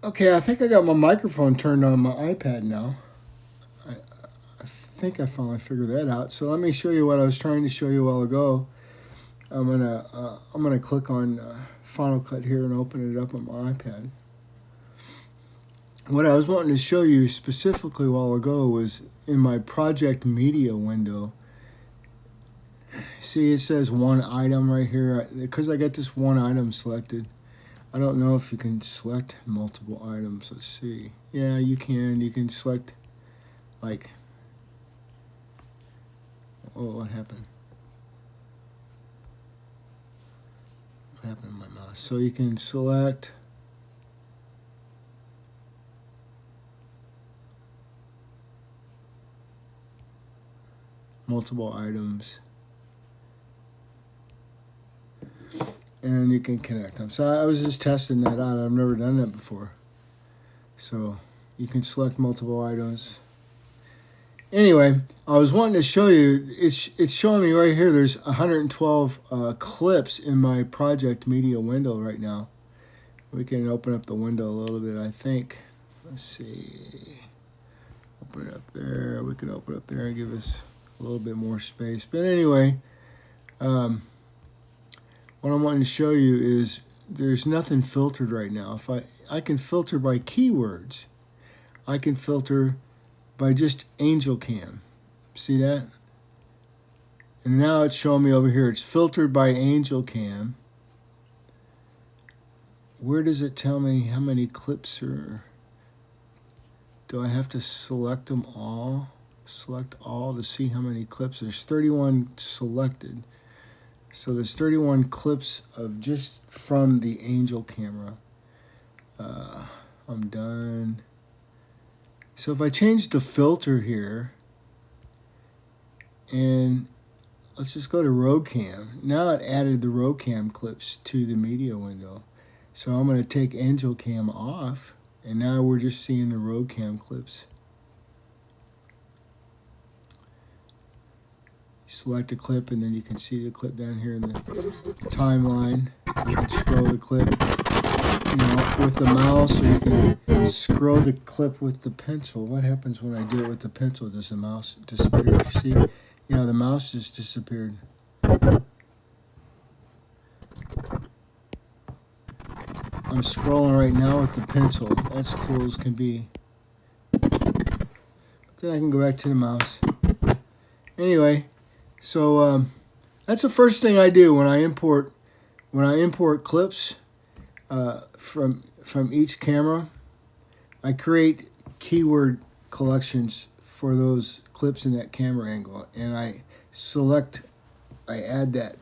Okay, I think I got my microphone turned on my iPad now. I think I finally figured that out. So let me show you what I was trying to show you a while ago. I'm gonna click on Final Cut here and open it up on my iPad. What I was wanting to show you specifically a while ago was in my project media window. See, it says one item right here because I got this one item selected. I don't know if you can select multiple items. Let's see. Yeah, you can. You can select, like, oh, what happened? What happened to my mouse? So you can select multiple items. And you can connect them. So I was just testing that out. I've never done that before. So you can select multiple items. Anyway, I was wanting to show you, it's showing me right here, there's 112 clips in my project media window right now. We can open up the window a little bit, I think. Let's see. Open it up there. We can open it up there and give us a little bit more space. But anyway, what I'm wanting to show you is there's nothing filtered right now. If I can filter by keywords. I can filter by just Angel Cam. See that? And now it's showing me over here. It's filtered by Angel Cam. Where does it tell me how many clips are? Do I have to select them all? Select all to see how many clips. There's 31 selected. So there's 31 clips of just from the Angel camera. I'm done. So if I change the filter here, and let's just go to Rocam. Now it added the Rocam clips to the media window. So I'm going to take Angel Cam off, and now we're just seeing the Rocam clips. Select a clip, and then you can see the clip down here in the timeline. You can scroll the clip, with the mouse, or you can scroll the clip with the pencil. What happens when I do it with the pencil? Does the mouse disappear? See? Yeah, the mouse just disappeared. I'm scrolling right now with the pencil. That's cool as can be. Then I can go back to the mouse. Anyway, so that's the first thing I do when I import clips from each camera. I create keyword collections for those clips in that camera angle, and I add that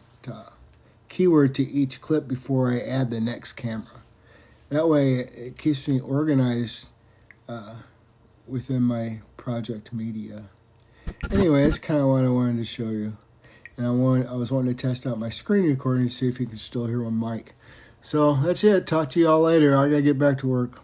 keyword to each clip before I add the next camera. That way it keeps me organized within my project media. Anyway, that's kind of what I wanted to show you. And I was wanting to test out my screen recording to see if you can still hear my mic. So that's it. Talk to you all later. I got to get back to work.